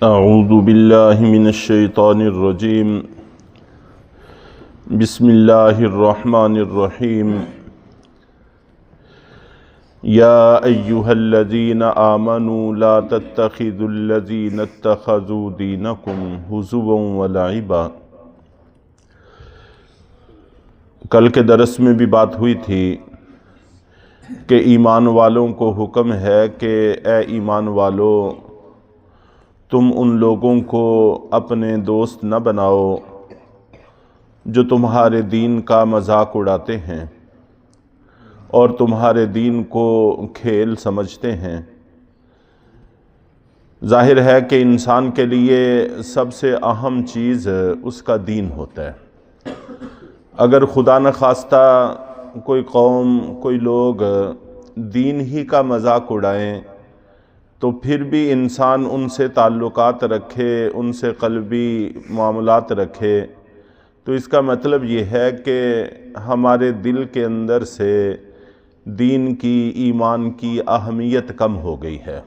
اعوذ باللہ من الشیطان الرجیم بسم اللہ الرحمن الرحیم یا ایہا الذین آمنوا لا تتخذوا الذین اتخذوا دینکم ہزوا ولعبا۔ کل کے درس میں بھی بات ہوئی تھی کہ ایمان والوں کو حکم ہے کہ اے ایمان والو، تم ان لوگوں کو اپنے دوست نہ بناؤ جو تمہارے دین کا مذاق اڑاتے ہیں اور تمہارے دین کو کھیل سمجھتے ہیں۔ ظاہر ہے کہ انسان کے لیے سب سے اہم چیز اس کا دین ہوتا ہے۔ اگر خدا نخواستہ کوئی قوم، کوئی لوگ دین ہی کا مذاق اڑائیں تو پھر بھی انسان ان سے تعلقات رکھے، ان سے قلبی معاملات رکھے، تو اس کا مطلب یہ ہے کہ ہمارے دل کے اندر سے دین کی، ایمان کی اہمیت کم ہو گئی ہے،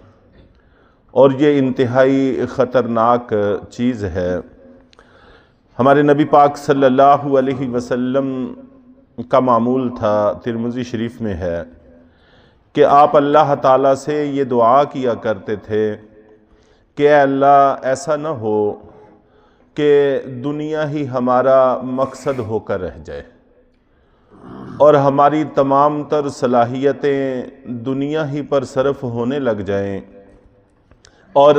اور یہ انتہائی خطرناک چیز ہے۔ ہمارے نبی پاک صلی اللہ علیہ وسلم کا معمول تھا، ترمذی شریف میں ہے، کہ آپ اللہ تعالیٰ سے یہ دعا کیا کرتے تھے کہ اے اللہ، ایسا نہ ہو کہ دنیا ہی ہمارا مقصد ہو کر رہ جائے اور ہماری تمام تر صلاحیتیں دنیا ہی پر صرف ہونے لگ جائیں اور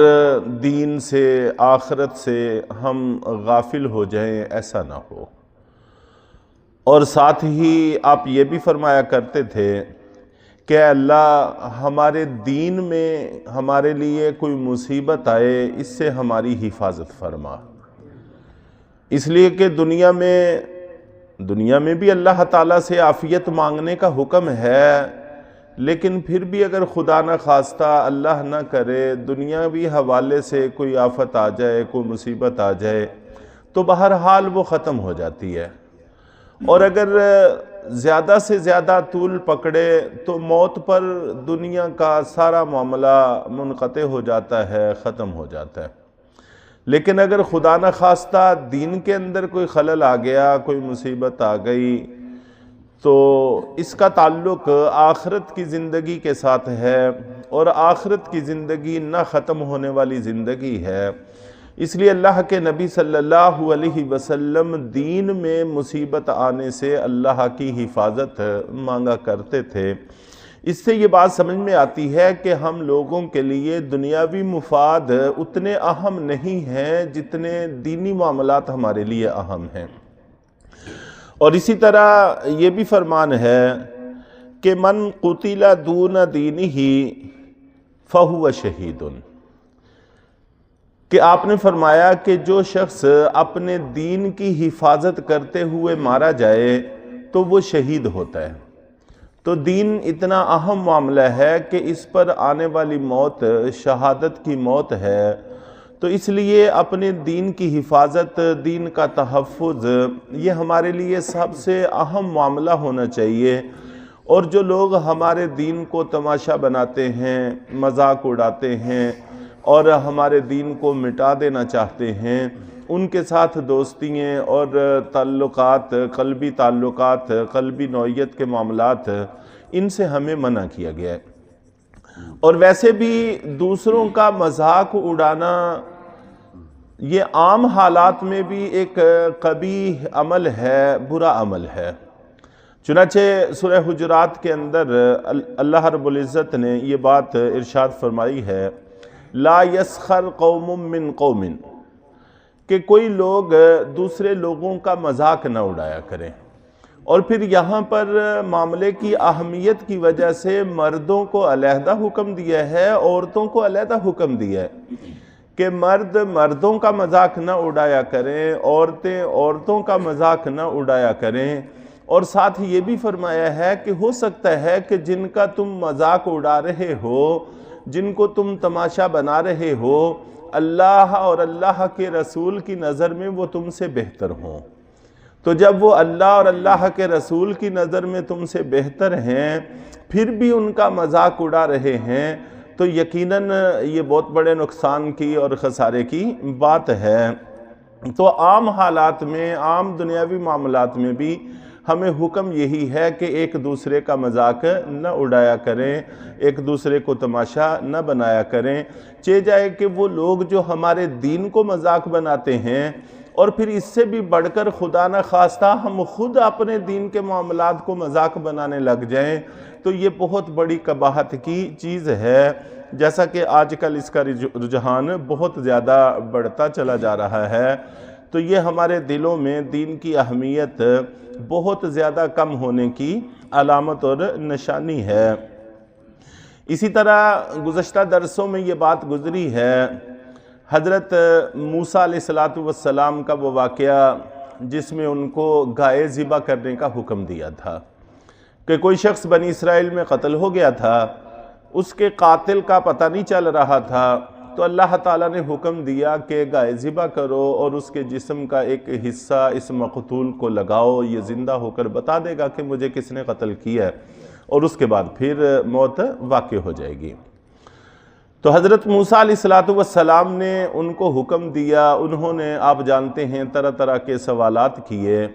دین سے، آخرت سے ہم غافل ہو جائیں، ایسا نہ ہو۔ اور ساتھ ہی آپ یہ بھی فرمایا کرتے تھے کہ اے اللہ، ہمارے دین میں ہمارے لیے کوئی مصیبت آئے، اس سے ہماری حفاظت فرما۔ اس لیے کہ دنیا میں بھی اللہ تعالیٰ سے عافیت مانگنے کا حکم ہے، لیکن پھر بھی اگر خدا نہ خواستہ، اللہ نہ کرے، دنیاوی حوالے سے کوئی آفت آ جائے، کوئی مصیبت آ جائے تو بہرحال وہ ختم ہو جاتی ہے، اور اگر زیادہ سے زیادہ طول پکڑے تو موت پر دنیا کا سارا معاملہ منقطع ہو جاتا ہے، ختم ہو جاتا ہے۔ لیکن اگر خدا نہ خواستہ دین کے اندر کوئی خلل آ گیا، کوئی مصیبت آ گئی، تو اس کا تعلق آخرت کی زندگی کے ساتھ ہے، اور آخرت کی زندگی نہ ختم ہونے والی زندگی ہے۔ اس لیے اللہ کے نبی صلی اللہ علیہ وسلم دین میں مصیبت آنے سے اللہ کی حفاظت مانگا کرتے تھے۔ اس سے یہ بات سمجھ میں آتی ہے کہ ہم لوگوں کے لیے دنیاوی مفاد اتنے اہم نہیں ہیں جتنے دینی معاملات ہمارے لیے اہم ہیں۔ اور اسی طرح یہ بھی فرمان ہے کہ من قتل دون دینہ فہو شہید، کہ آپ نے فرمایا کہ جو شخص اپنے دین کی حفاظت کرتے ہوئے مارا جائے تو وہ شہید ہوتا ہے۔ تو دین اتنا اہم معاملہ ہے کہ اس پر آنے والی موت شہادت کی موت ہے، تو اس لیے اپنے دین کی حفاظت، دین کا تحفظ، یہ ہمارے لیے سب سے اہم معاملہ ہونا چاہیے۔ اور جو لوگ ہمارے دین کو تماشا بناتے ہیں، مذاق اڑاتے ہیں اور ہمارے دین کو مٹا دینا چاہتے ہیں، ان کے ساتھ دوستیاں اور تعلقات، قلبی تعلقات، قلبی نوعیت کے معاملات، ان سے ہمیں منع کیا گیا ہے۔ اور ویسے بھی دوسروں کا مذاق اڑانا یہ عام حالات میں بھی ایک قبیح عمل ہے، برا عمل ہے۔ چنانچہ سورہ حجرات کے اندر اللہ رب العزت نے یہ بات ارشاد فرمائی ہے، لا یسخر قوم من قوم، کہ کوئی لوگ دوسرے لوگوں کا مذاق نہ اڑایا کریں۔ اور پھر یہاں پر معاملے کی اہمیت کی وجہ سے مردوں کو علیحدہ حکم دیا ہے، عورتوں کو علیحدہ حکم دیا ہے کہ مرد مردوں کا مذاق نہ اڑایا کریں، عورتیں عورتوں کا مذاق نہ اڑایا کریں۔ اور ساتھ یہ بھی فرمایا ہے کہ ہو سکتا ہے کہ جن کا تم مذاق اڑا رہے ہو، جن کو تم تماشا بنا رہے ہو، اللہ اور اللہ کے رسول کی نظر میں وہ تم سے بہتر ہوں۔ تو جب وہ اللہ اور اللہ کے رسول کی نظر میں تم سے بہتر ہیں، پھر بھی ان کا مذاق اڑا رہے ہیں، تو یقیناً یہ بہت بڑے نقصان کی اور خسارے کی بات ہے۔ تو عام حالات میں، عام دنیاوی معاملات میں بھی ہمیں حکم یہی ہے کہ ایک دوسرے کا مذاق نہ اڑایا کریں، ایک دوسرے کو تماشا نہ بنایا کریں۔ چاہے جائے کہ وہ لوگ جو ہمارے دین کو مذاق بناتے ہیں، اور پھر اس سے بھی بڑھ کر خدا نہ خواستہ ہم خود اپنے دین کے معاملات کو مذاق بنانے لگ جائیں، تو یہ بہت بڑی قباحت کی چیز ہے، جیسا کہ آج کل اس کا رجحان بہت زیادہ بڑھتا چلا جا رہا ہے۔ تو یہ ہمارے دلوں میں دین کی اہمیت بہت زیادہ کم ہونے کی علامت اور نشانی ہے۔ اسی طرح گزشتہ درسوں میں یہ بات گزری ہے، حضرت موسیٰ علیہ السلام کا وہ واقعہ جس میں ان کو گائے ذبح کرنے کا حکم دیا تھا کہ کوئی شخص بنی اسرائیل میں قتل ہو گیا تھا، اس کے قاتل کا پتہ نہیں چل رہا تھا، تو اللہ تعالیٰ نے حکم دیا کہ گائے ذبح کرو اور اس کے جسم کا ایک حصہ اس مقتول کو لگاؤ، یہ زندہ ہو کر بتا دے گا کہ مجھے کس نے قتل کیا ہے، اور اس کے بعد پھر موت واقع ہو جائے گی۔ تو حضرت موسیٰ علیہ السلام نے ان کو حکم دیا، انہوں نے آپ جانتے ہیں طرح طرح کے سوالات کیے،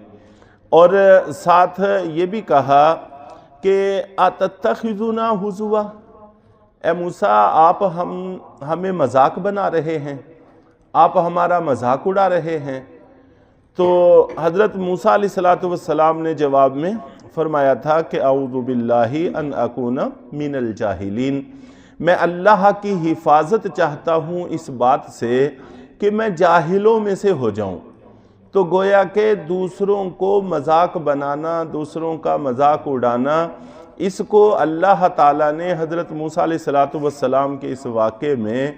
اور ساتھ یہ بھی کہا کہ اتتخذونا ہزوا، اے موسیٰ آپ ہمیں مذاق بنا رہے ہیں، آپ ہمارا مذاق اڑا رہے ہیں۔ تو حضرت موسیٰ علیہ السلام نے جواب میں فرمایا تھا کہ اعوذ باللہ ان اکون من الجاہلین، میں اللہ کی حفاظت چاہتا ہوں اس بات سے کہ میں جاہلوں میں سے ہو جاؤں۔ تو گویا کہ دوسروں کو مذاق بنانا، دوسروں کا مذاق اڑانا، اس کو اللہ تعالیٰ نے حضرت موسیٰ علیہ السلام کے اس واقعے میں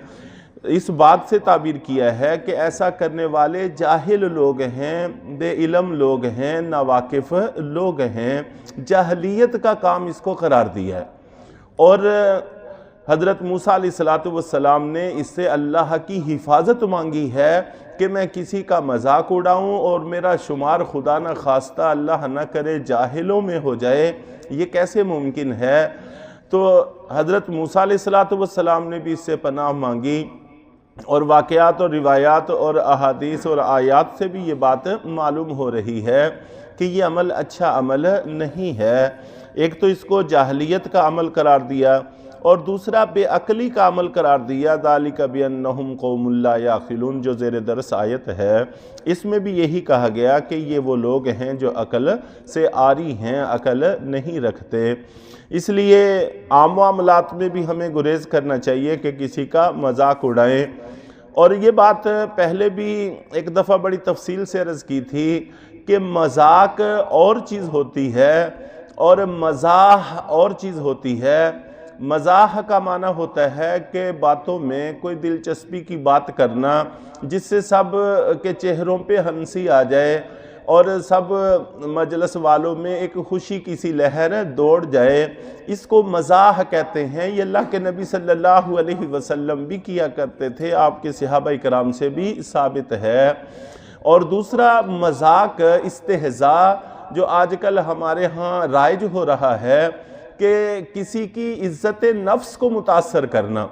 اس بات سے تعبیر کیا ہے کہ ایسا کرنے والے جاہل لوگ ہیں، بے علم لوگ ہیں، ناواقف لوگ ہیں، جاہلیت کا کام اس کو قرار دیا ہے۔ اور حضرت موسیٰ علیہ السلام نے اس سے اللہ کی حفاظت مانگی ہے کہ میں کسی کا مذاق اڑاؤں اور میرا شمار خدا نہ خواستہ اللہ نہ کرے جاہلوں میں ہو جائے، یہ کیسے ممکن ہے؟ تو حضرت موسیٰ علیہ السلام نے بھی اس سے پناہ مانگی، اور واقعات اور روایات اور احادیث اور آیات سے بھی یہ بات معلوم ہو رہی ہے کہ یہ عمل اچھا عمل نہیں ہے۔ ایک تو اس کو جاہلیت کا عمل قرار دیا، اور دوسرا بے عقلی کا عمل قرار دیا، ذالک بانہم قوم لا یعقلون، جو زیر درس آیت ہے، اس میں بھی یہی کہا گیا کہ یہ وہ لوگ ہیں جو عقل سے عاری ہیں، عقل نہیں رکھتے۔ اس لیے عام معاملات میں بھی ہمیں گریز کرنا چاہیے کہ کسی کا مذاق اڑائیں۔ اور یہ بات پہلے بھی ایک دفعہ بڑی تفصیل سے عرض کی تھی کہ مذاق اور چیز ہوتی ہے اور مزاح اور چیز ہوتی ہے۔ مزاح کا معنی ہوتا ہے کہ باتوں میں کوئی دلچسپی کی بات کرنا جس سے سب کے چہروں پہ ہنسی آ جائے اور سب مجلس والوں میں ایک خوشی کی سی لہر دوڑ جائے، اس کو مزاح کہتے ہیں۔ یہ اللہ کے نبی صلی اللہ علیہ وسلم بھی کیا کرتے تھے، آپ کے صحابہ کرام سے بھی ثابت ہے۔ اور دوسرا مذاق استہزاء، جو آج کل ہمارے ہاں رائج ہو رہا ہے، کہ کسی کی عزت نفس کو متاثر کرنا،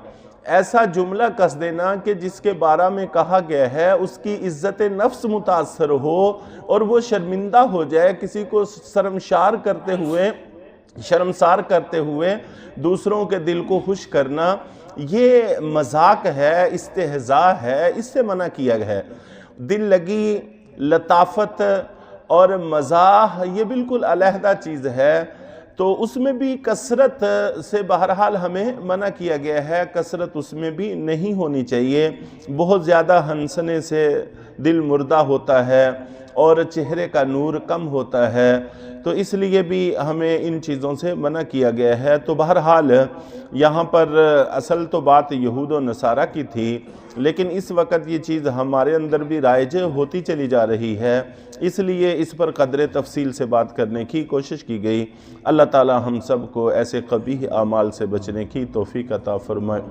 ایسا جملہ کس دینا کہ جس کے بارے میں کہا گیا ہے اس کی عزت نفس متاثر ہو اور وہ شرمندہ ہو جائے، کسی کو شرمسار کرتے ہوئے دوسروں کے دل کو خوش کرنا، یہ مذاق ہے، استہزاء ہے، اس سے منع کیا گیا ہے۔ دل لگی، لطافت اور مزاح یہ بالکل علیحدہ چیز ہے، تو اس میں بھی کثرت سے بہرحال ہمیں منع کیا گیا ہے، کثرت اس میں بھی نہیں ہونی چاہیے۔ بہت زیادہ ہنسنے سے دل مردہ ہوتا ہے اور چہرے کا نور کم ہوتا ہے، تو اس لیے بھی ہمیں ان چیزوں سے منع کیا گیا ہے۔ تو بہرحال یہاں پر اصل تو بات یہود و نصارہ کی تھی، لیکن اس وقت یہ چیز ہمارے اندر بھی رائج ہوتی چلی جا رہی ہے، اس لیے اس پر قدر تفصیل سے بات کرنے کی کوشش کی گئی۔ اللہ تعالی ہم سب کو ایسے قبیح اعمال سے بچنے کی توفیق عطا فرمائے۔